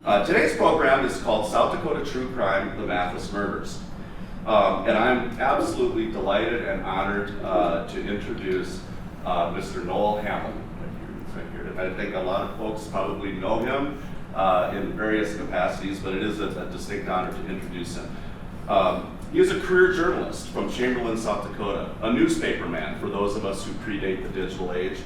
Today's program is called South Dakota True Crime, the Mathis Murders. And I'm absolutely delighted and honored to introduce Mr. Noel Hamiel. I think a lot of folks probably know him in various capacities, but it is a distinct honor to introduce him. He is a career journalist from Chamberlain, South Dakota, a newspaperman for those of us who predate the digital age.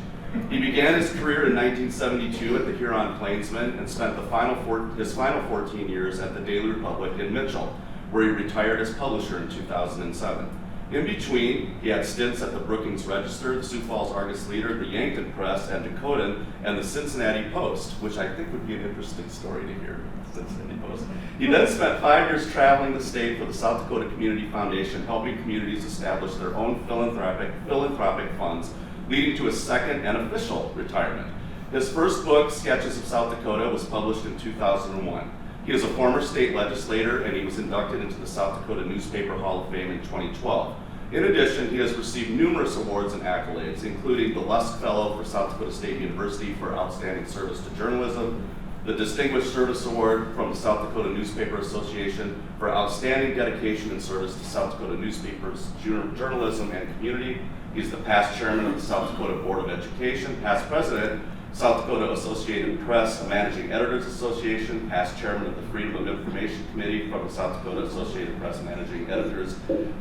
He began his career in 1972 at the Huron Plainsman and spent his final 14 years at the Daily Republic in Mitchell, where he retired as publisher in 2007. In between, he had stints at the Brookings Register, the Sioux Falls Argus-Leader, the Yankton Press, and Dakotan, and the Cincinnati Post, which I think would be an interesting story to hear, Cincinnati Post. He then spent 5 years traveling the state for the South Dakota Community Foundation, helping communities establish their own philanthropic funds, leading to his second and official retirement. His first book, Sketches of South Dakota, was published in 2001. He is a former state legislator, and he was inducted into the South Dakota Newspaper Hall of Fame in 2012. In addition, he has received numerous awards and accolades, including the Lusk Fellow for South Dakota State University for outstanding service to journalism, the Distinguished Service Award from the South Dakota Newspaper Association for outstanding dedication and service to South Dakota newspapers, journalism, and community. He's the past chairman of the South Dakota Board of Education, past president, South Dakota Associated Press, a Managing Editors Association, past chairman of the Freedom of Information Committee from the South Dakota Associated Press Managing Editors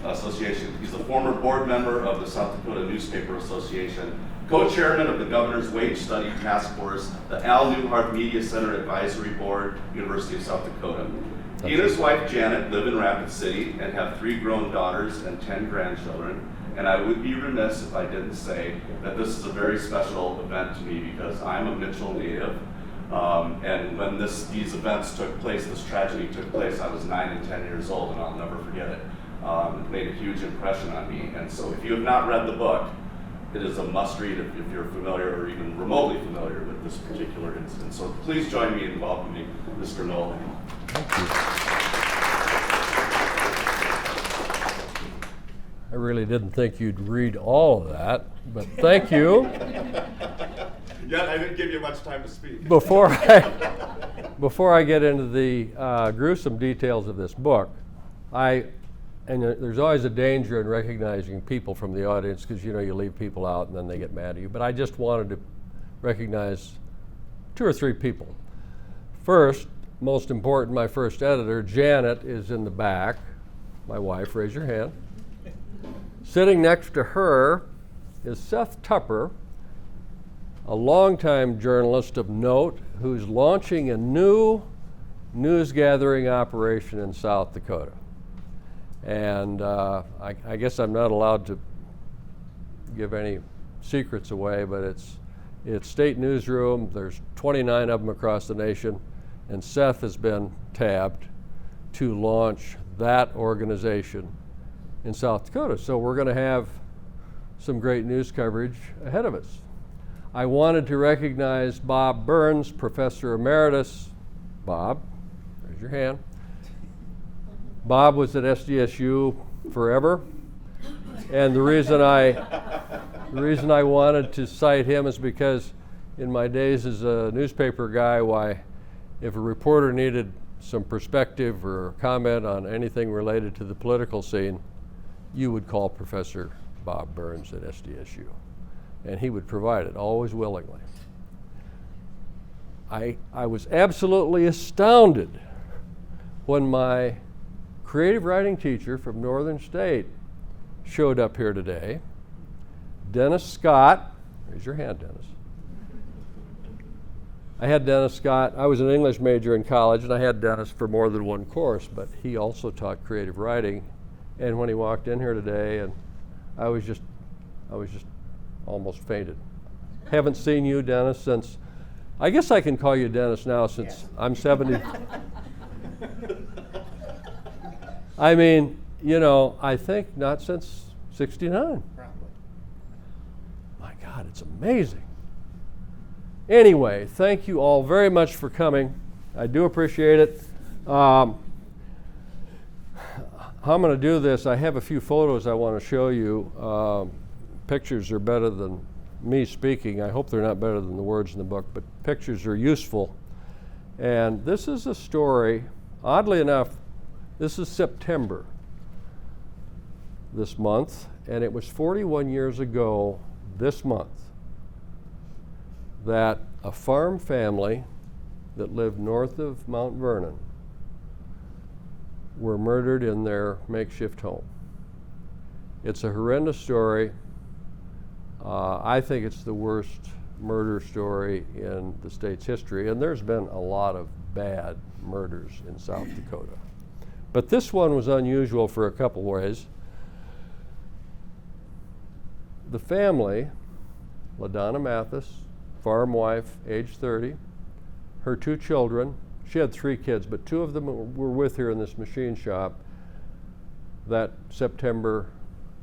Association. He's the former board member of the South Dakota Newspaper Association, co-chairman of the Governor's Wage Study Task Force, the Al Newhart Media Center Advisory Board, University of South Dakota. He and his wife Janet live in Rapid City and have 3 grown daughters and 10 grandchildren. And I would be remiss if I didn't say that this is a very special event to me because I'm a Mitchell native. And when these events took place, this tragedy took place, I was 9 and 10 years old, and I'll never forget it. It made a huge impression on me. And so if you have not read the book, it is a must-read if you're familiar or even remotely familiar with this particular incident. So please join me in welcoming Mr. Noel Hamiel. Thank you. I really didn't think you'd read all of that, but thank you. Yeah, I didn't give you much time to speak. Before I get into the gruesome details of this book, there's always a danger in recognizing people from the audience because you leave people out and then they get mad at you. But I just wanted to recognize 2 or 3 people. First, most important, my first editor, Janet, is in the back. My wife, raise your hand. Sitting next to her is Seth Tupper, a longtime journalist of note who's launching a new news gathering operation in South Dakota. And I guess I'm not allowed to give any secrets away, but it's state newsroom. There's 29 of them across the nation, and Seth has been tabbed to launch that organization in South Dakota. So we're going to have some great news coverage ahead of us. I wanted to recognize Bob Burns, Professor Emeritus. Bob, raise your hand. Bob was at SDSU forever, and the reason I wanted to cite him is because in my days as a newspaper guy, if a reporter needed some perspective or comment on anything related to the political scene, you would call Professor Bob Burns at SDSU, and he would provide it, always willingly. I was absolutely astounded when my creative writing teacher from Northern State showed up here today, Dennis Scott. Raise your hand, Dennis. I had Dennis Scott. I was an English major in college, and I had Dennis for more than one course, but he also taught creative writing. And when he walked in here today, and I was just almost fainted. Haven't seen you, Dennis, since, I guess I can call you Dennis now since I'm 70. I mean, I think not since 69. Probably. My God, it's amazing. Anyway, thank you all very much for coming. I do appreciate it. How I'm going to do this, I have a few photos I want to show you. Pictures are better than me speaking. I hope they're not better than the words in the book, but pictures are useful. And this is a story, oddly enough, this is September this month, and it was 41 years ago this month that a farm family that lived north of Mount Vernon were murdered in their makeshift home. It's a horrendous story. I think it's the worst murder story in the state's history, and there's been a lot of bad murders in South Dakota. But this one was unusual for a couple ways. The family, LaDonna Mathis, farm wife, age 30, her 2 children, she had 3 kids, but 2 of them were with her in this machine shop that September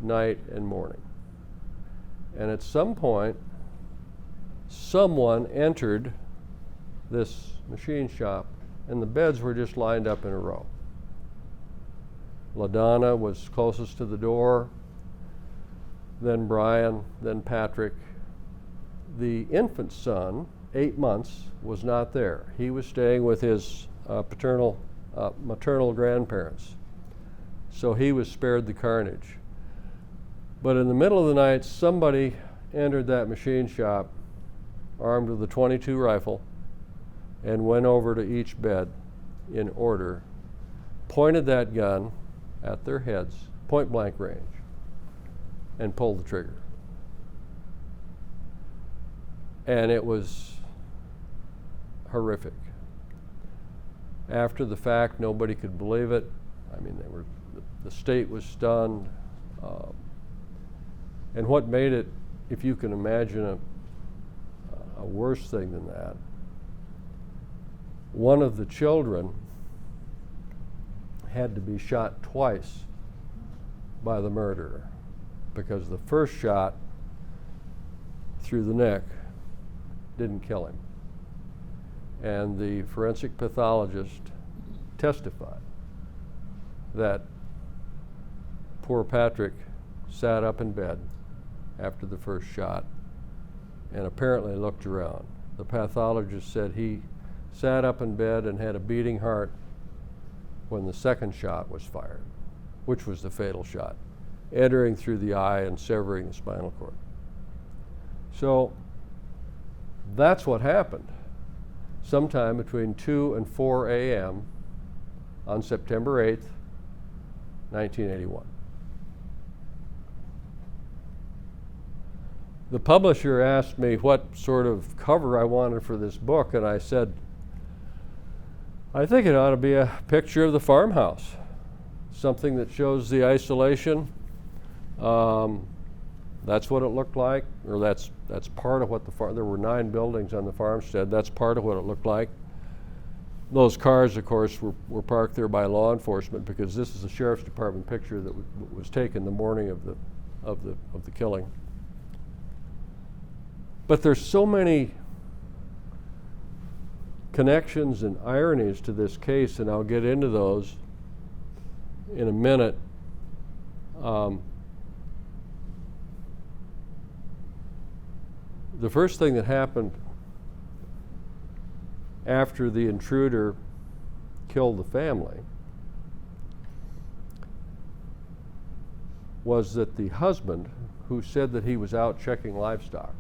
night and morning. And at some point, someone entered this machine shop and the beds were just lined up in a row. LaDonna was closest to the door, then Brian, then Patrick. The infant son, 8 months, was not there. He was staying with his maternal grandparents. So he was spared the carnage. But in the middle of the night, somebody entered that machine shop armed with a .22 rifle and went over to each bed in order, pointed that gun at their heads, point blank range, and pulled the trigger. And it was horrific. After the fact, nobody could believe it. I mean, the state was stunned. And what made it, if you can imagine a worse thing than that, one of the children had to be shot twice by the murderer, because the first shot through the neck didn't kill him. And the forensic pathologist testified that poor Patrick sat up in bed after the first shot and apparently looked around. The pathologist said he sat up in bed and had a beating heart when the second shot was fired, which was the fatal shot, entering through the eye and severing the spinal cord. So that's what happened. Sometime between 2 and 4 a.m. on September 8th, 1981. The publisher asked me what sort of cover I wanted for this book, and I said, I think it ought to be a picture of the farmhouse, something that shows the isolation. That's what it looked like, or that's part of what there were 9 buildings on the farmstead. That's part of what it looked like. Those cars, of course, were parked there by law enforcement, because this is a sheriff's department picture that was taken the morning of the killing. But there's so many connections and ironies to this case, and I'll get into those in a minute. The first thing that happened after the intruder killed the family was that the husband, who said that he was out checking livestock,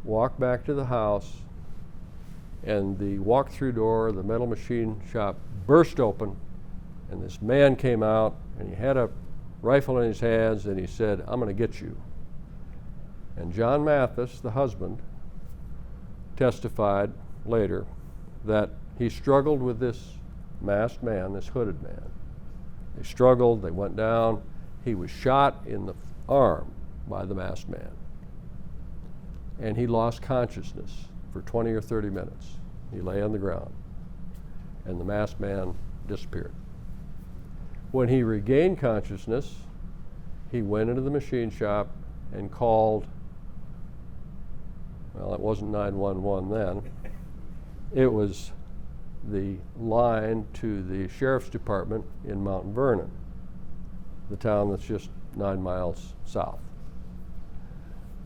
walked back to the house, and the walk-through door of the metal machine shop burst open, and this man came out, and he had a rifle in his hands, and he said, "I'm going to get you." And John Mathis, the husband, testified later that he struggled with this masked man, this hooded man. They struggled, they went down. He was shot in the arm by the masked man. And he lost consciousness for 20 or 30 minutes. He lay on the ground, and the masked man disappeared. When he regained consciousness, he went into the machine shop and called, well, it wasn't 911 then. It was the line to the sheriff's department in Mount Vernon, the town that's just 9 miles south.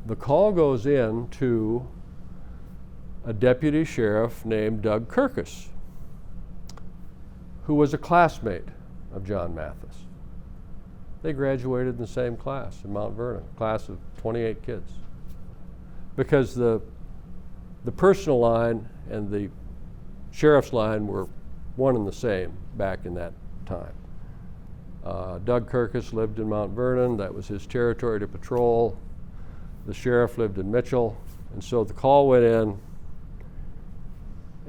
The call goes in to a deputy sheriff named Doug Kirkus, who was a classmate of John Mathis. They graduated in the same class in Mount Vernon, class of 28 kids. Because the personal line and the sheriff's line were one and the same back in that time. Doug Kirkus lived in Mount Vernon. That was his territory to patrol. The sheriff lived in Mitchell. And so the call went in,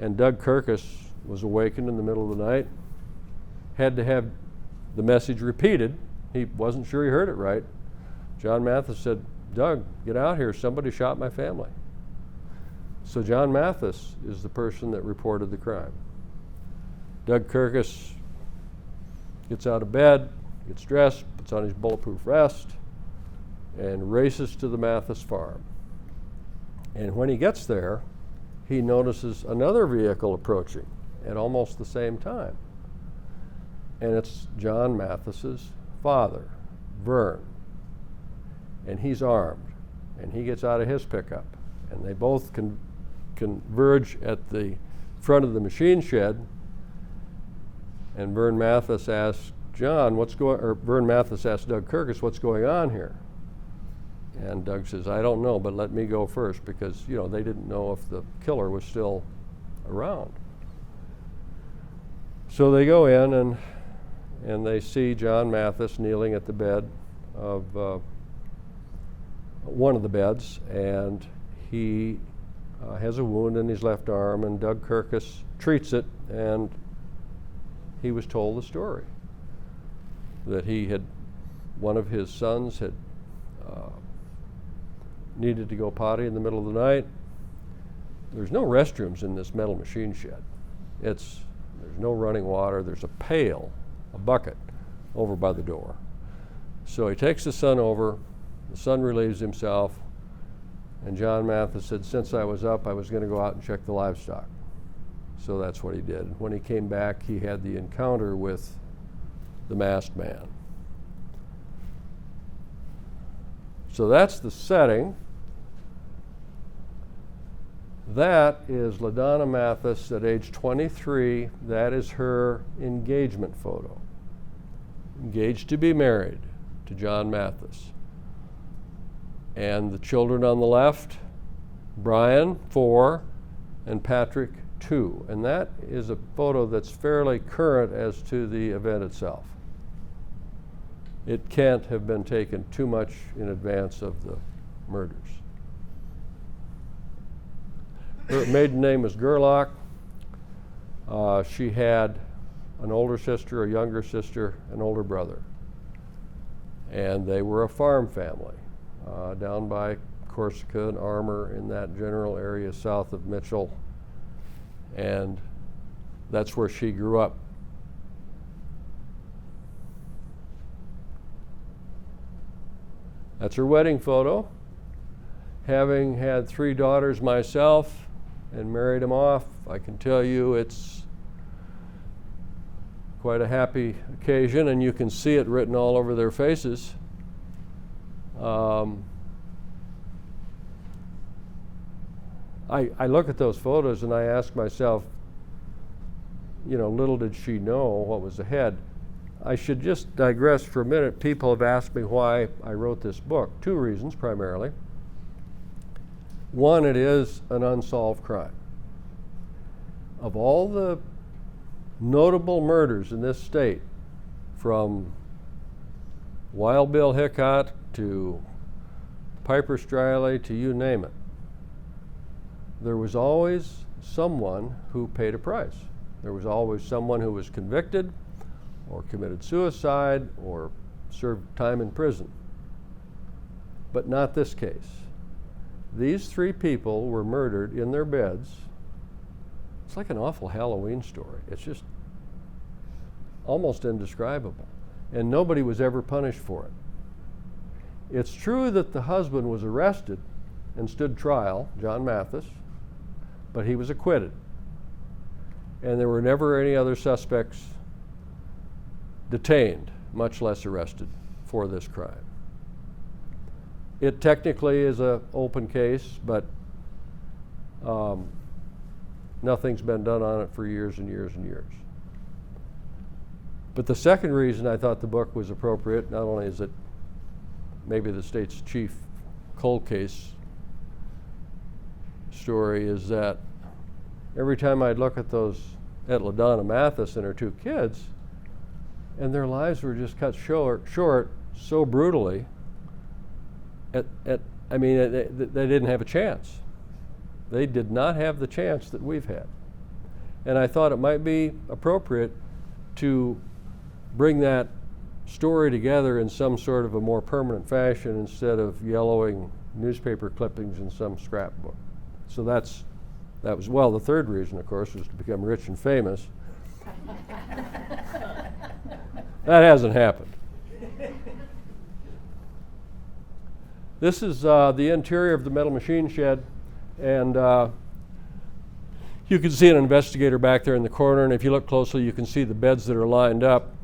and Doug Kirkus was awakened in the middle of the night, had to have the message repeated. He wasn't sure he heard it right. John Mathis said, "Doug, get out here. Somebody shot my family." So John Mathis is the person that reported the crime. Doug Kirkus gets out of bed, gets dressed, puts on his bulletproof vest, and races to the Mathis farm. And when he gets there, he notices another vehicle approaching at almost the same time. And it's John Mathis's father, Vern. And he's armed. And he gets out of his pickup. And they both converge at the front of the machine shed. And Vern Mathis asks Vern Mathis asks Doug Kirkus, "What's going on here?" And Doug says, "I don't know, but let me go first," because they didn't know if the killer was still around. So they go in and they see John Mathis kneeling at the bed of one of the beds, and he has a wound in his left arm, and Doug Kirkus treats it, and he was told the story that one of his sons had needed to go potty in the middle of the night. There's no restrooms in this metal machine shed. There's no running water. There's a pail, a bucket, over by the door. So he takes the son over. The son relieves himself. And John Mathis said, "Since I was up, I was going to go out and check the livestock." So that's what he did. When he came back, he had the encounter with the masked man. So that's the setting. That is LaDonna Mathis at age 23. That is her engagement photo. Engaged to be married to John Mathis. And the children on the left, Brian, 4, and Patrick, 2. And that is a photo that's fairly current as to the event itself. It can't have been taken too much in advance of the murders. Her maiden name was Gerlach. She had an older sister, a younger sister, an older brother. And they were a farm family down by Corsica and Armour, in that general area south of Mitchell. And that's where she grew up. That's her wedding photo. Having had 3 daughters myself and married them off, I can tell you it's quite a happy occasion, and you can see it written all over their faces. I look at those photos and I ask myself, little did she know what was ahead. I should just digress for a minute. People have asked me why I wrote this book. 2 reasons primarily. One, it is an unsolved crime. Of all the notable murders in this state, from Wild Bill Hickok to Piper Striley to you name it, there was always someone who paid a price. There was always someone who was convicted or committed suicide or served time in prison. But not this case. These 3 people were murdered in their beds. It's like an awful Halloween story. It's just almost indescribable. And nobody was ever punished for it. It's true that the husband was arrested and stood trial, John Mathis, but he was acquitted. And there were never any other suspects detained, much less arrested, for this crime. It technically is an open case, but Nothing's been done on it for years and years and years. But the second reason I thought the book was appropriate, not only is it maybe the state's chief cold case story, is that every time I'd look at LaDonna Mathis and her two kids, and their lives were just cut short so brutally, they didn't have a chance. They did not have the chance that we've had. And I thought it might be appropriate to bring that story together in some sort of a more permanent fashion instead of yellowing newspaper clippings in some scrapbook. So that was the third reason, of course, was to become rich and famous. That hasn't happened. This is the interior of the metal machine shed, and you can see an investigator back there in the corner, and if you look closely you can see the beds that are lined up.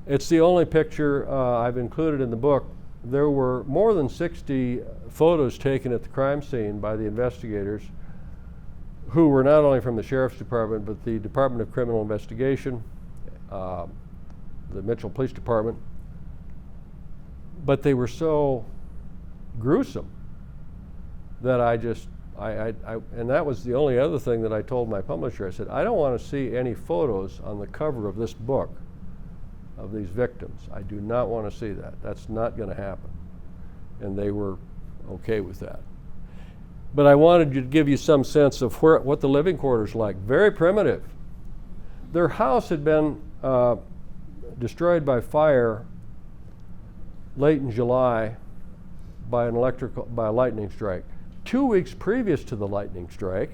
It's the only picture I've included in the book. There were more than 60 photos taken at the crime scene by the investigators, who were not only from the Sheriff's Department, but the Department of Criminal Investigation, the Mitchell Police Department. But they were so gruesome that and that was the only other thing that I told my publisher. I said, I don't want to see any photos on the cover of this book of these victims. I do not want to see that. That's not going to happen. And they were okay with that. But I wanted to give you some sense of what the living quarters like. Very primitive. Their house had been destroyed by fire late in July by a lightning strike. 2 weeks previous to the lightning strike,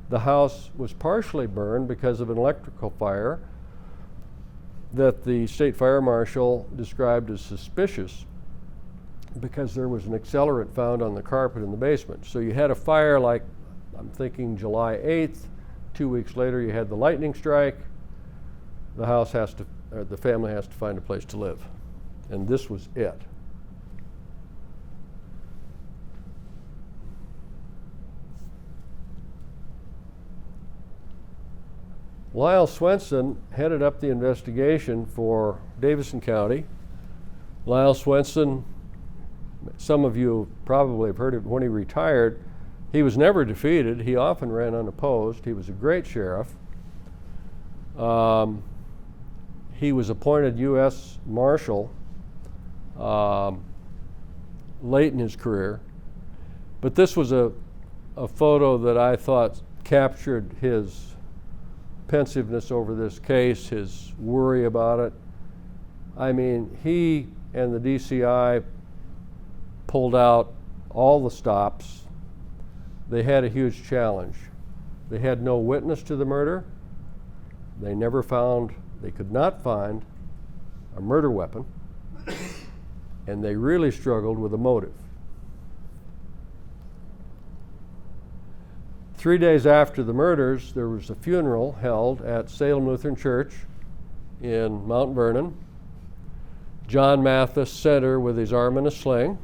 the house was partially burned because of an electrical fire that the state fire marshal described as suspicious because there was an accelerant found on the carpet in the basement. So you had a fire like, I'm thinking July 8th. 2 weeks later you had the lightning strike. The family has to find a place to live. And this was it. Lyle Swenson headed up the investigation for Davison County. Lyle Swenson, some of you probably have heard of when he retired. He was never defeated. He often ran unopposed. He was a great sheriff. He was appointed U.S. Marshal late in his career. But this was a photo that I thought captured his pensiveness over this case, his worry about it. I mean, he and the DCI pulled out all the stops. They had a huge challenge. They had no witness to the murder. They could not find a murder weapon, and they really struggled with a motive. 3 days after the murders, there was a funeral held at Salem Lutheran Church in Mount Vernon. John Mathis center with his arm in a sling,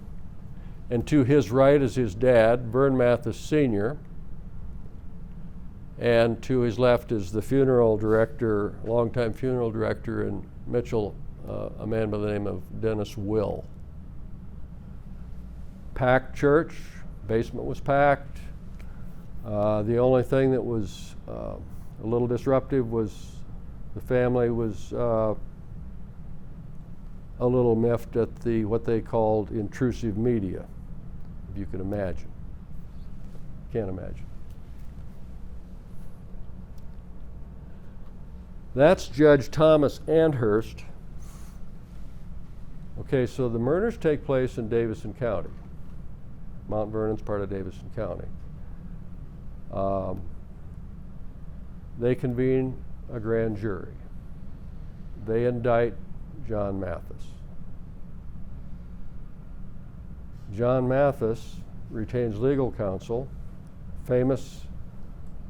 and to his right is his dad, Vern Mathis Sr., and to his left is the funeral director, longtime funeral director in Mitchell, a man by the name of Dennis Will. Packed church, basement was packed. The only thing that was a little disruptive was the family was a little miffed at what they called intrusive media, if you can imagine. Can't imagine. That's Judge Thomas Andhurst. Okay, so the murders take place in Davison County. Mount Vernon's part of Davison County. They convene a grand jury. They indict John Mathis. John Mathis retains legal counsel, famous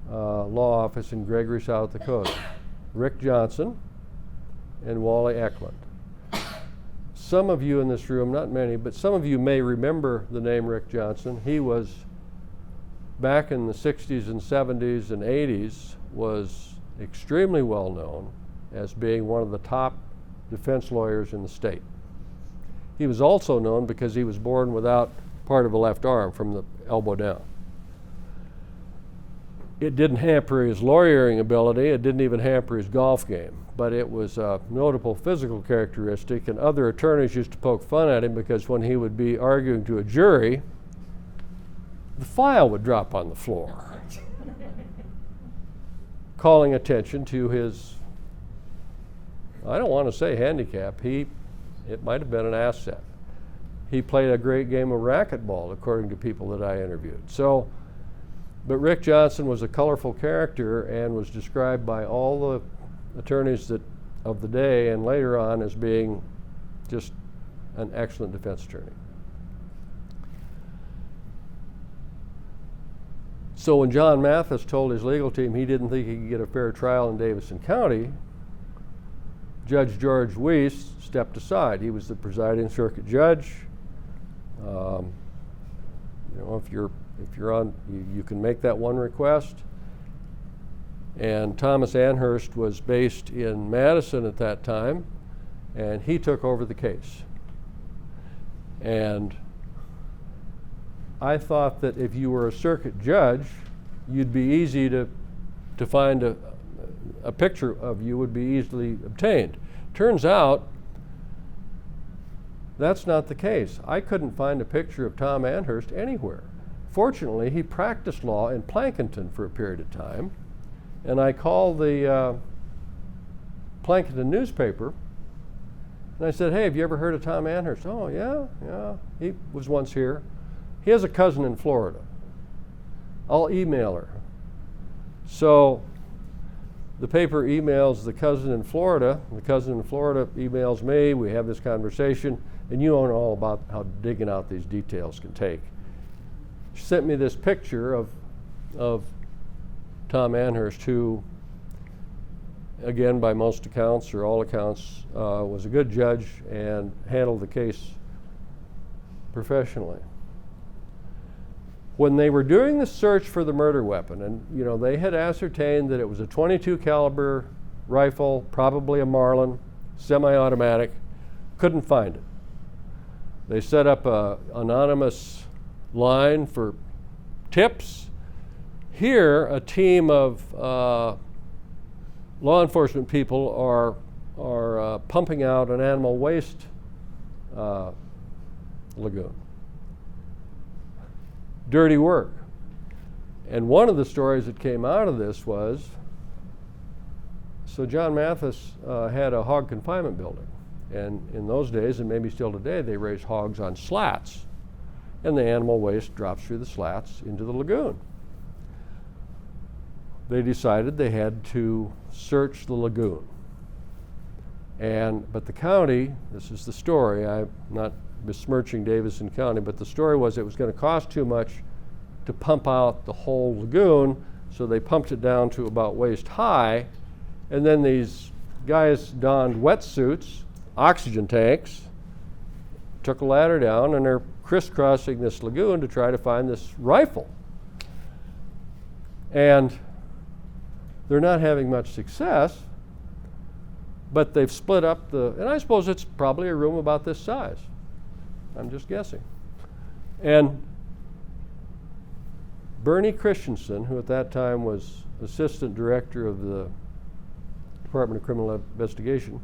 law office in Gregory, South Dakota, Rick Johnson and Wally Eklund. Some of you in this room, not many, but some of you may remember the name Rick Johnson. He was back in the 60s and 70s and 80s was extremely well known as being one of the top defense lawyers in the state. He was also known because he was born without part of a left arm from the elbow down. It didn't hamper his lawyering ability, it didn't even hamper his golf game, but it was a notable physical characteristic, and other attorneys used to poke fun at him because when he would be arguing to a jury, the file would drop on the floor, calling attention to his, I don't want to say handicap, it might have been an asset. He played a great game of racquetball, according to people that I interviewed. But Rick Johnson was a colorful character and was described by all the attorneys of the day and later on as being just an excellent defense attorney. So when John Mathis told his legal team he didn't think he could get a fair trial in Davidson County, Judge George Weiss stepped aside. He was the presiding circuit judge. If you're on, you can make that one request. And Thomas Amherst was based in Madison at that time, and he took over the case. And I thought that if you were a circuit judge, you'd be easy to find a picture of you would be easily obtained. Turns out that's not the case. I couldn't find a picture of Tom Amherst anywhere. Fortunately, he practiced law in Plankinton for a period of time, and I called the Plankinton newspaper, and I said, hey, have you ever heard of Tom Amherst? Oh, yeah, he was once here. He has a cousin in Florida. I'll email her. So the paper emails the cousin in Florida. The cousin in Florida emails me. We have this conversation, and you know all about how digging out these details can take. She sent me this picture of Tom Amherst, who, again, by most accounts or all accounts, was a good judge and handled the case professionally. When they were doing the search for the murder weapon, and they had ascertained that it was a .22 caliber rifle, probably a Marlin, semi-automatic, couldn't find it. They set up an anonymous line for tips. Here, a team of law enforcement people are pumping out an animal waste lagoon. Dirty work. And one of the stories that came out of this was, so John Mathis had a hog confinement building. And in those days, and maybe still today, they raised hogs on slats. And the animal waste drops through the slats into the lagoon. They decided they had to search the lagoon. But the county, this is the story, I'm not besmirching Davidson County, but the story was it was going to cost too much to pump out the whole lagoon, so they pumped it down to about waist high, and then these guys donned wetsuits, oxygen tanks, took a ladder down, and they're crisscrossing this lagoon to try to find this rifle. And they're not having much success, but they've split up and I suppose it's probably a room about this size. I'm just guessing. And Bernie Christensen, who at that time was assistant director of the Department of Criminal Investigation,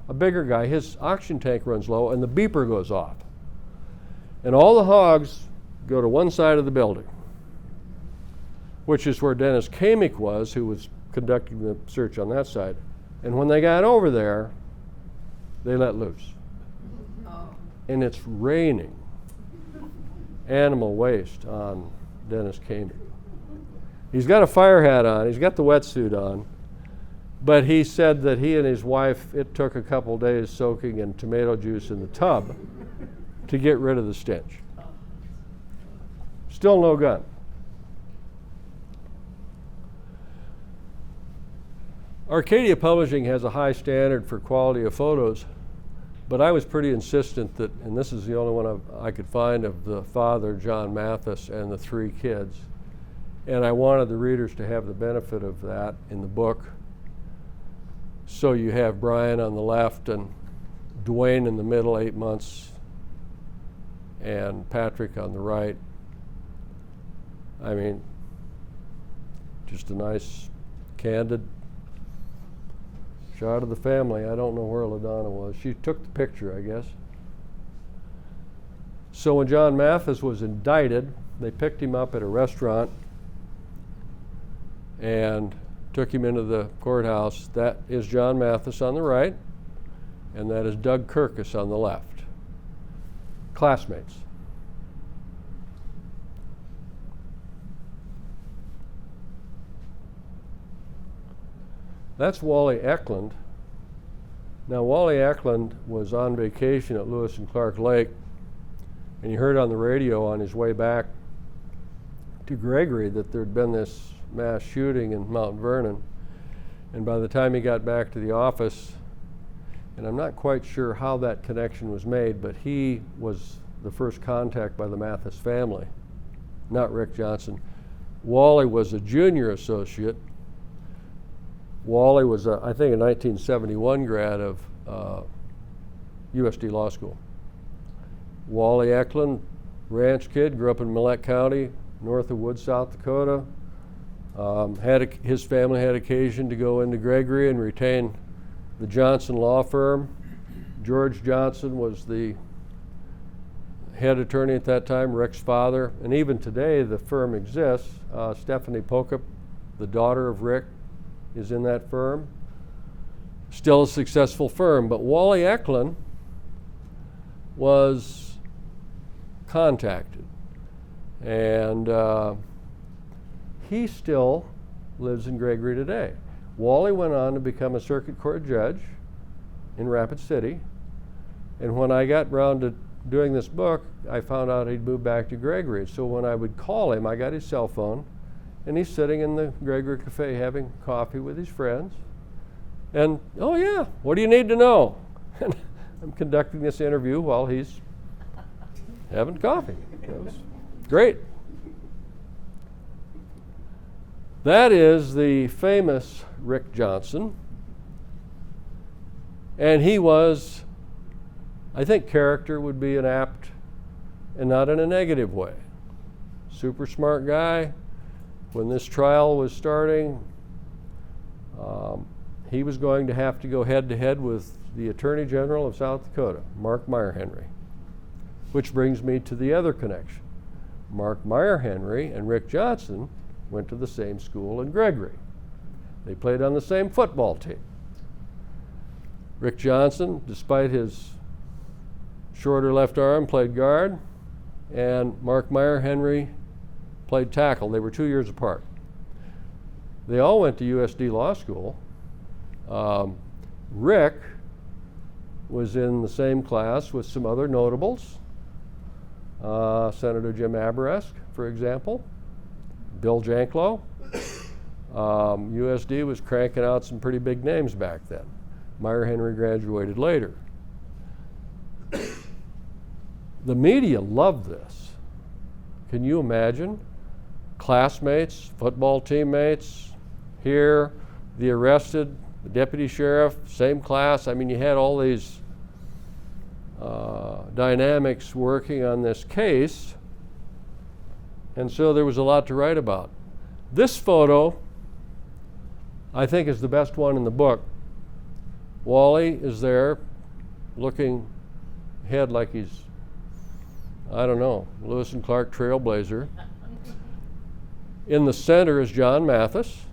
a bigger guy, his oxygen tank runs low and the beeper goes off. And all the hogs go to one side of the building, which is where Dennis Kamick was, who was conducting the search on that side. And when they got over there, they let loose. And it's raining animal waste on Dennis Kamick. He's got a fire hat on, he's got the wetsuit on, but he said that he and his wife, it took a couple days soaking in tomato juice in the tub to get rid of the stench. Still no gun. Arcadia Publishing has a high standard for quality of photos, but I was pretty insistent that, and this is the only one I could find of the father, John Mathis, and the three kids, And I wanted the readers to have the benefit of that in the book. So you have Brian on the left and Dwayne in the middle, 8 months, and Patrick on the right. I mean, just a nice, candid shot of the family. I don't know where LaDonna was. She took the picture, I guess. So when John Mathis was indicted, they picked him up at a restaurant and took him into the courthouse. That is John Mathis on the right, and that is Doug Kirkus on the left. Classmates. That's Wally Eklund. Now, Wally Eklund was on vacation at Lewis and Clark Lake, and he heard on the radio on his way back to Gregory that there'd been this mass shooting in Mount Vernon. And by the time he got back to the office, and I'm not quite sure how that connection was made, but he was the first contact by the Mathis family, not Rick Johnson. Wally was a junior associate. Wally was, I think, a 1971 grad of USD Law School. Wally Eklund, ranch kid, grew up in Millette County, north of Wood, South Dakota. His family had occasion to go into Gregory and retain the Johnson law firm. George Johnson was the head attorney at that time, Rick's father, and even today the firm exists. Stephanie Pokup, the daughter of Rick, is in that firm. Still a successful firm, but Wally Eklund was contacted, and he still lives in Gregory today. Wally went on to become a circuit court judge in Rapid City, and when I got around to doing this book, I found out he'd moved back to Gregory. So when I would call him, I got his cell phone, and he's sitting in the Gregory Cafe having coffee with his friends. And, oh yeah, what do you need to know? And I'm conducting this interview while he's having coffee. It was great. That is the famous Rick Johnson. And he was, I think character would be an apt, and not in a negative way. Super smart guy. When this trial was starting, he was going to have to go head to head with the Attorney General of South Dakota, Mark Meyer Henry. Which brings me to the other connection. Mark Meyer Henry and Rick Johnson went to the same school in Gregory. They played on the same football team. Rick Johnson, despite his shorter left arm, played guard, and Mark Meyer Henry played tackle. They were 2 years apart. They all went to USD Law School. Rick was in the same class with some other notables. Senator Jim Aberesk, for example, Bill Janklow. USD was cranking out some pretty big names back then. Meyer Henry graduated later. The media loved this. Can you imagine? Classmates, football teammates, here, the arrested, the deputy sheriff, same class. I mean, you had all these dynamics working on this case, and so there was a lot to write about. This photo, I think, is the best one in the book. Wally is there looking ahead like he's, I don't know, Lewis and Clark trailblazer. In the center is John Mathis.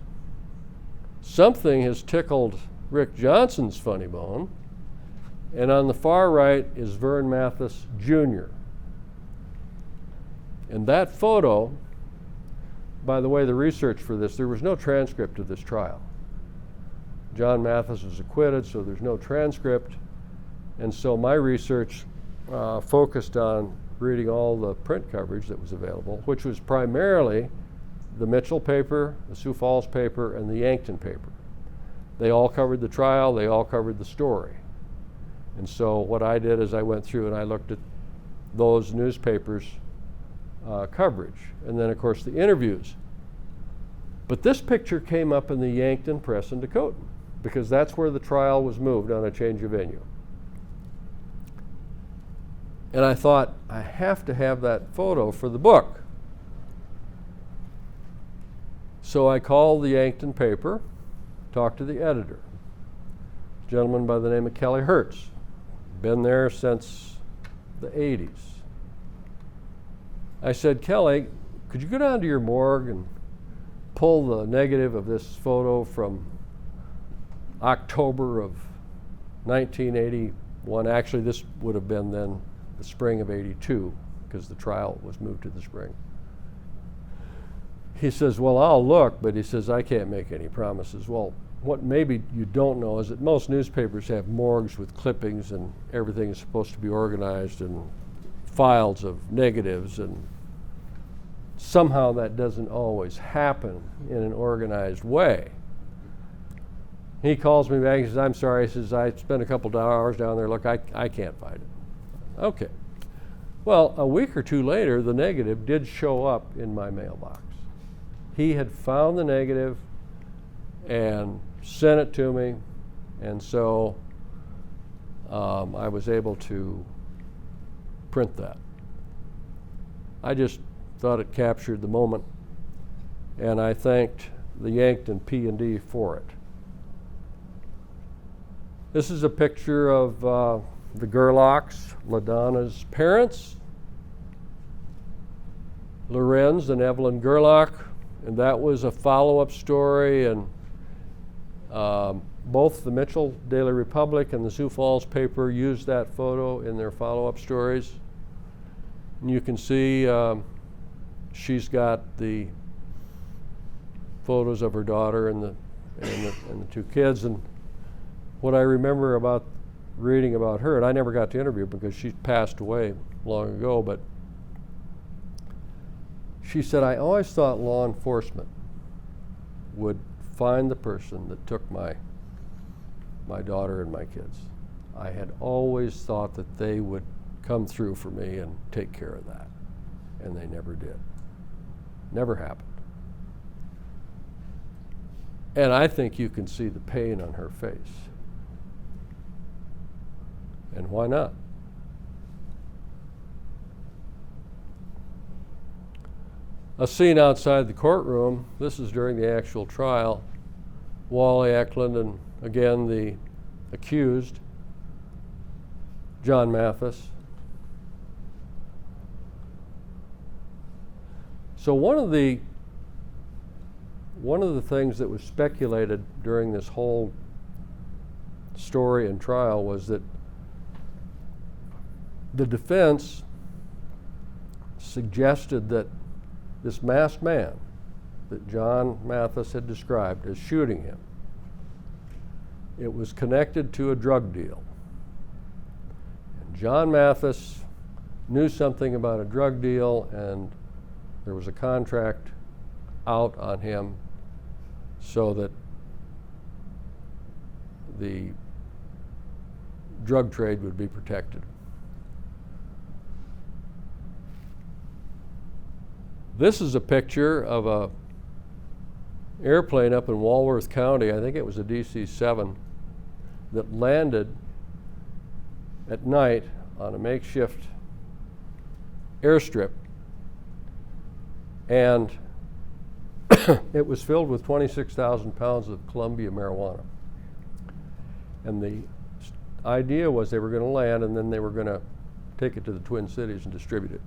Something has tickled Rick Johnson's funny bone. And on the far right is Vern Mathis Jr. And that photo, by the way, the research for this, there was no transcript of this trial. John Mathis was acquitted, so there's no transcript. And so my research focused on reading all the print coverage that was available, which was primarily the Mitchell paper, the Sioux Falls paper, and the Yankton paper. They all covered the trial, they all covered the story. And so what I did is I went through and I looked at those newspapers' coverage. And then, of course, the interviews. But this picture came up in the Yankton Press in Dakota because that's where the trial was moved on a change of venue. And I thought, I have to have that photo for the book. So I called the Yankton paper, talked to the editor, a gentleman by the name of Kelly Hertz, been there since the 80s. I said, Kelly, could you go down to your morgue and pull the negative of this photo from October of 1981? Actually, this would have been then the spring of 82 because the trial was moved to the spring. He says, well, I'll look, but he says, I can't make any promises. Well, what maybe you don't know is that most newspapers have morgues with clippings and everything is supposed to be organized and files of negatives, and somehow that doesn't always happen in an organized way. He calls me back and says, I'm sorry. He says, I spent a couple of hours down there. Look, I can't find it. Okay. Well, a week or two later, the negative did show up in my mailbox. He had found the negative and sent it to me, and so I was able to print that. I just thought it captured the moment, and I thanked the Yankton P&D for it. This is a picture of the Gerlachs, LaDonna's parents, Lorenz and Evelyn Gerlach, and that was a follow-up story, and both the Mitchell Daily Republic and the Sioux Falls paper used that photo in their follow-up stories. And you can see she's got the photos of her daughter and the two kids. And what I remember about reading about her, and I never got to interview her because she passed away long ago, but she said, I always thought law enforcement would find the person that took my daughter and my kids. I had always thought that they would come through for me and take care of that, and they never did. Never happened. And I think you can see the pain on her face. And why not? A scene outside the courtroom. This is during the actual trial. Wally Eklund and again the accused, John Mathis. So one of the things that was speculated during this whole story and trial was that the defense suggested that this masked man that John Mathis had described as shooting him, it was connected to a drug deal. And John Mathis knew something about a drug deal, and there was a contract out on him so that the drug trade would be protected. This is a picture of a airplane up in Walworth County, I think it was a DC-7, that landed at night on a makeshift airstrip, and it was filled with 26,000 pounds of Columbia marijuana. And the idea was they were going to land and then they were going to take it to the Twin Cities and distribute it.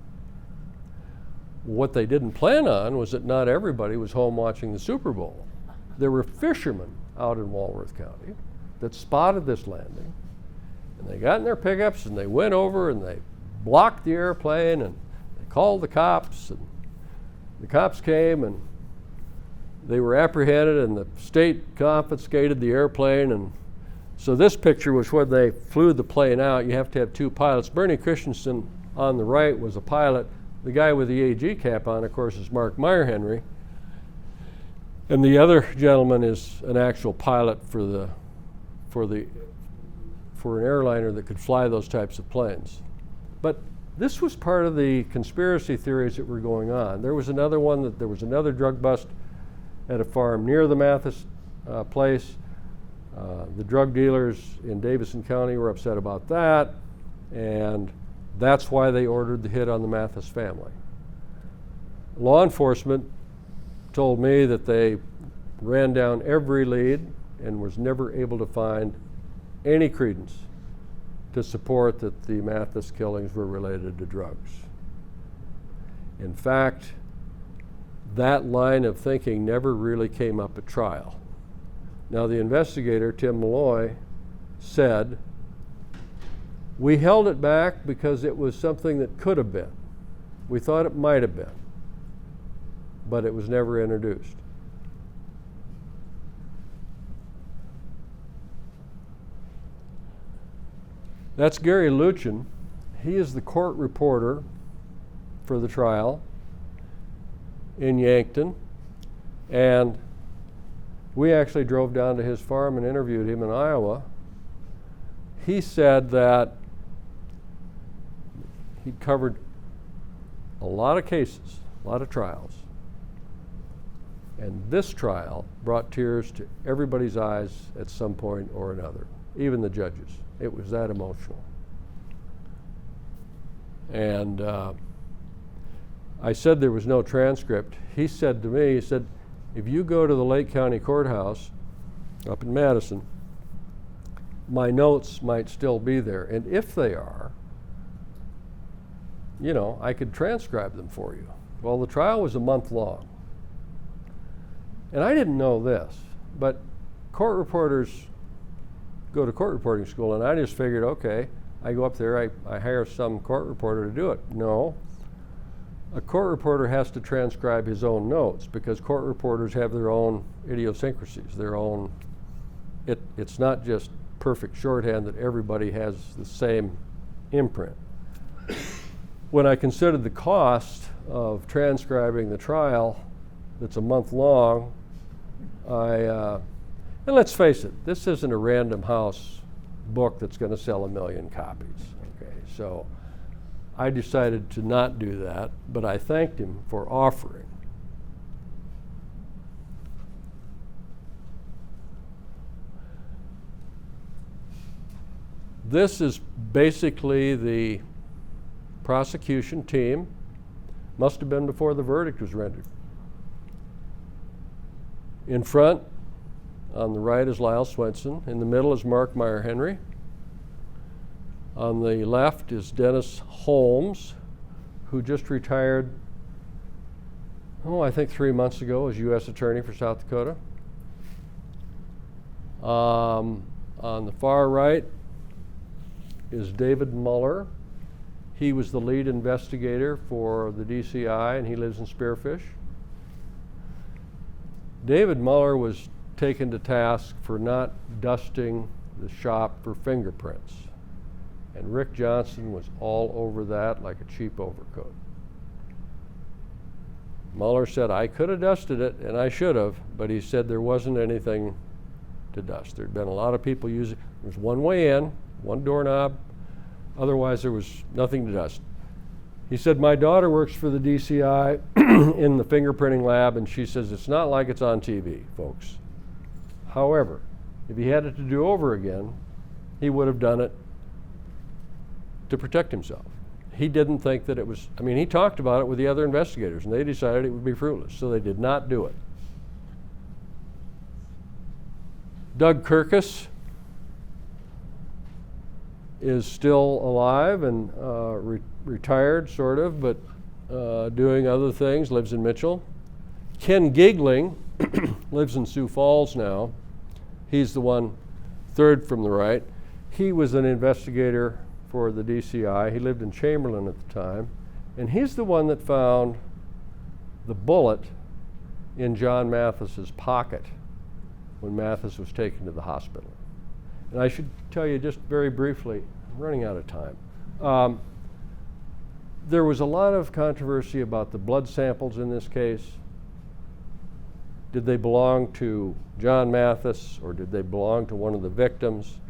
What they didn't plan on was that not everybody was home watching the Super Bowl. There were fishermen out in Walworth County that spotted this landing, and they got in their pickups and they went over and they blocked the airplane and they called the cops, and the cops came and they were apprehended and the state confiscated the airplane. And so this picture was when they flew the plane out. You have to have two pilots. Bernie Christensen on the right was a pilot. The guy with the AG cap on, of course, is Mark Meyer-Henry. And the other gentleman is an actual pilot for an airliner that could fly those types of planes. But this was part of the conspiracy theories that were going on. There was another one that there was another drug bust at a farm near the Mathis place. The drug dealers in Davison County were upset about that, and that's why they ordered the hit on the Mathis family. Law enforcement told me that they ran down every lead and was never able to find any credence to support that the Mathis killings were related to drugs. In fact, that line of thinking never really came up at trial. Now, the investigator, Tim Malloy, said, "We held it back because it was something that could have been. We thought it might have been, but it was never introduced." That's Gary Luchin. He is the court reporter for the trial in Yankton, and we actually drove down to his farm and interviewed him in Iowa. He said that he'd covered a lot of cases, a lot of trials, and this trial brought tears to everybody's eyes at some point or another, even the judges. It was that emotional. And I said there was no transcript. He said to me, he said, "If you go to the Lake County Courthouse up in Madison, my notes might still be there. And if they are, you know, I could transcribe them for you." Well, the trial was a month long. And I didn't know this, but court reporters go to court reporting school, and I just figured, okay, I go up there, I hire some court reporter to do it. No. A court reporter has to transcribe his own notes because court reporters have their own idiosyncrasies, their own, it's not just perfect shorthand that everybody has the same imprint. When I considered the cost of transcribing the trial that's a month long, and let's face it, this isn't a Random House book that's going to sell 1 million copies. Okay, so I decided to not do that, but I thanked him for offering. This is basically the prosecution team. Must have been before the verdict was rendered. In front, on the right is Lyle Swenson. In the middle is Mark Meyer Henry. On the left is Dennis Holmes, who just retired, I think 3 months ago as U.S. Attorney for South Dakota. On the far right is David Muller. He was the lead investigator for the DCI, and he lives in Spearfish. David Muller was taken to task for not dusting the shop for fingerprints. And Rick Johnson was all over that like a cheap overcoat. Mueller said, "I could have dusted it, and I should have," but he said there wasn't anything to dust. There'd been a lot of people using, there was one way in, one doorknob, otherwise there was nothing to dust. He said, "My daughter works for the DCI in the fingerprinting lab, and she says it's not like it's on TV, folks." However, if he had it to do over again, he would have done it to protect himself. He didn't think that it was, he talked about it with the other investigators, and they decided it would be fruitless, so they did not do it. Doug Kirkus is still alive and retired, sort of, but doing other things, lives in Mitchell. Ken Giegling lives in Sioux Falls now. He's the one third from the right. He was an investigator for the DCI. He lived in Chamberlain at the time. And he's the one that found the bullet in John Mathis's pocket when Mathis was taken to the hospital. And I should tell you just very briefly, I'm running out of time. There was a lot of controversy about the blood samples in this case. Did they belong to John Mathis or did they belong to one of the victims?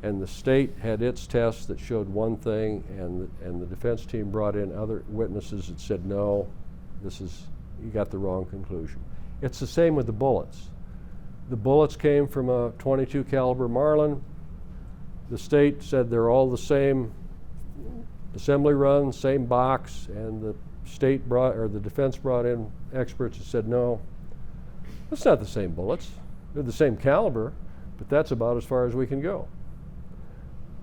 And the state had its tests that showed one thing, and the defense team brought in other witnesses that said, no, you got the wrong conclusion. It's the same with the bullets. The bullets came from a .22 caliber Marlin. The state said they're all the same assembly run, same box, and the the defense brought in experts and said, no, that's not the same bullets. They're the same caliber, but that's about as far as we can go.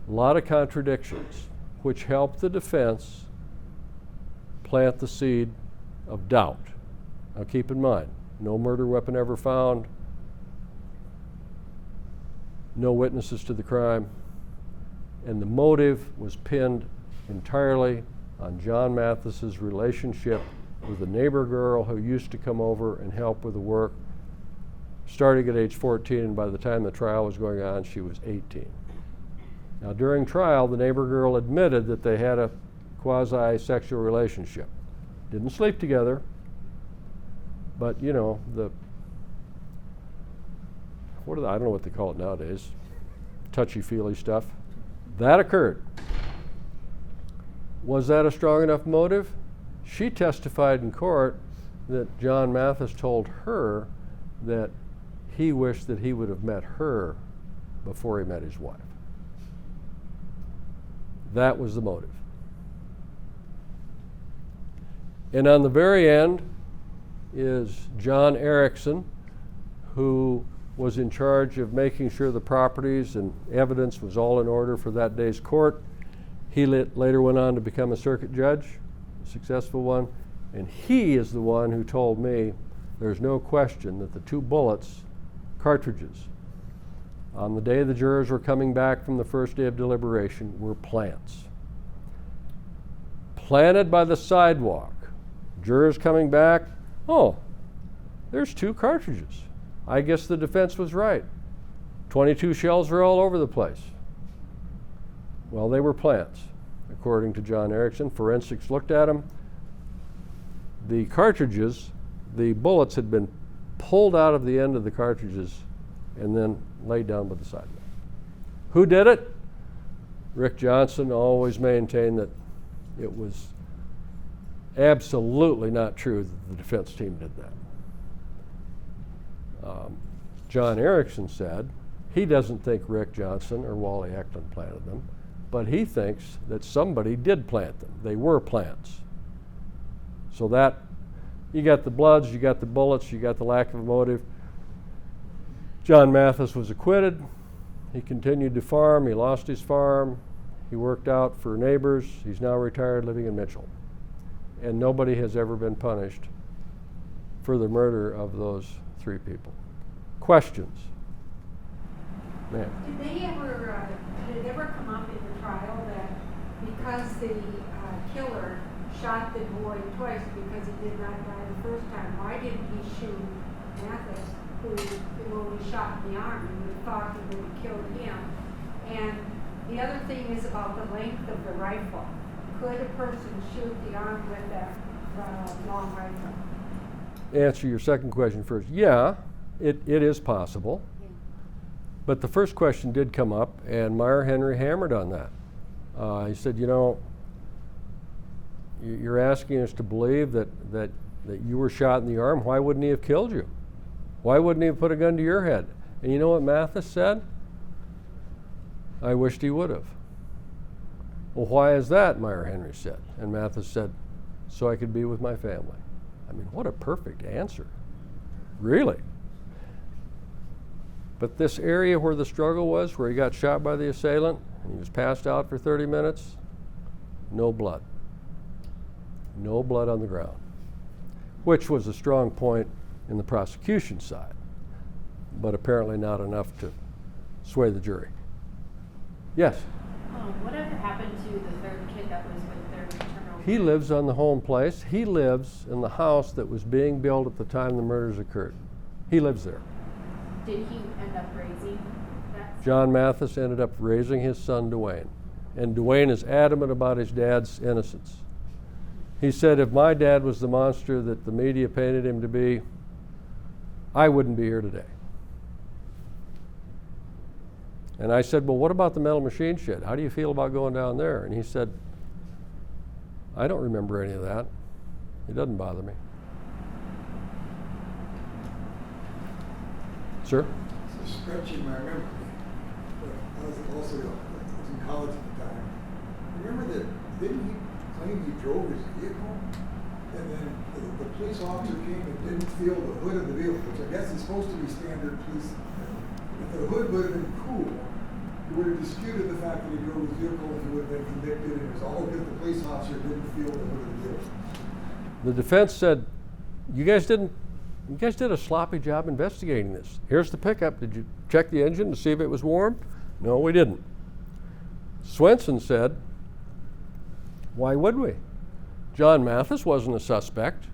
A lot of contradictions, which help the defense plant the seed of doubt. Now keep in mind, no murder weapon ever found, no witnesses to the crime, and the motive was pinned entirely on John Mathis's relationship with a neighbor girl who used to come over and help with the work, starting at age 14, and by the time the trial was going on, she was 18. Now during trial, the neighbor girl admitted that they had a quasi-sexual relationship. Didn't sleep together, but you know, I don't know what they call it nowadays, touchy-feely stuff. That occurred. Was that a strong enough motive? She testified in court that John Mathis told her that he wished that he would have met her before he met his wife. That was the motive. And on the very end is John Erickson, who was in charge of making sure the properties and evidence was all in order for that day's court. He later went on to become a circuit judge, a successful one, and he is the one who told me there's no question that the 2 bullets, cartridges, on the day the jurors were coming back from the first day of deliberation were plants. Planted by the sidewalk. Jurors coming back, oh, there's 2 cartridges. I guess the defense was right. 22 shells are all over the place. Well, they were plants, according to John Erickson. Forensics looked at them. The cartridges, the bullets had been pulled out of the end of the cartridges and then laid down by the sidewalk. Who did it? Rick Johnson always maintained that it was absolutely not true that the defense team did that. John Erickson said he doesn't think Rick Johnson or Wally Eklund planted them, but he thinks that somebody did plant them. They were plants. So that, you got the bloods, you got the bullets, you got the lack of a motive. John Mathis was acquitted. He continued to farm. He lost his farm. He worked out for neighbors. He's now retired, living in Mitchell. And nobody has ever been punished for the murder of those 3 people. Questions? Ma'am. Did it ever come up in the trial that because the killer shot the boy twice because he did not die the first time, why didn't he shoot Mathis, who only shot in the arm, and we thought he would have killed him? And the other thing is about the length of the rifle. Could a person shoot the arm with that long rifle? Answer your second question first. Yeah, it is possible. Yeah. But the first question did come up, and Meyer Henry hammered on that. He said, you know, you're asking us to believe that you were shot in the arm. Why wouldn't he have killed you? Why wouldn't he have put a gun to your head? And you know what Mathis said? I wished he would have. Well, why is that? Meyer Henry said. And Mathis said, so I could be with my family. I mean, what a perfect answer. Really. But this area where the struggle was, where he got shot by the assailant, and he was passed out for 30 minutes, no blood. No blood on the ground, which was a strong point in the prosecution side, but apparently not enough to sway the jury. Yes? Whatever happened to the third kid that was with their maternal? He lives on the home place. He lives in the house that was being built at the time the murders occurred. He lives there. Did he end up raising that son? John Mathis ended up raising his son, Dwayne. And Dwayne is adamant about his dad's innocence. He said, if my dad was the monster that the media painted him to be, I wouldn't be here today. And I said, well, what about the metal machine shed? How do you feel about going down there? And he said, I don't remember any of that. It doesn't bother me. Sir? It's stretching my memory, but I was also in college at the time. Remember that, didn't he claim he drove his vehicle? And then the police officer came and didn't feel the hood of the vehicle, which I guess is supposed to be standard police. If the hood would have been cool, he would have disputed the fact that he drove his vehicle and he would have been convicted, and it was all because the police officer didn't feel the hood of the vehicle. The defense said, you guys did a sloppy job investigating this. Here's the pickup. Did you check the engine to see if it was warm? No, we didn't. Swenson said, why would we? John Mathis wasn't a suspect.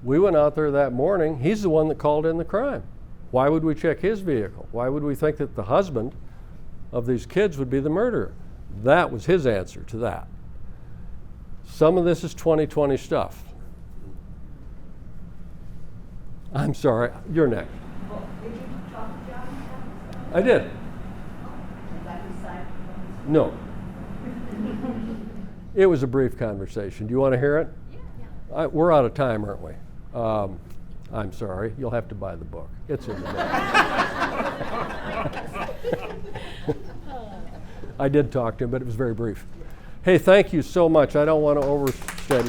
We went out there that morning. He's the one that called in the crime. Why would we check his vehicle? Why would we think that the husband of these kids would be the murderer? That was his answer to that. Some of this is 2020 stuff. I'm sorry, you're next. Well, did you talk to John? I did. Is that his side? No. It was a brief conversation. Do you want to hear it? Yeah. We're out of time, aren't we? I'm sorry. You'll have to buy the book. It's in the book. I did talk to him, but it was very brief. Hey, thank you so much. I don't want to overstay.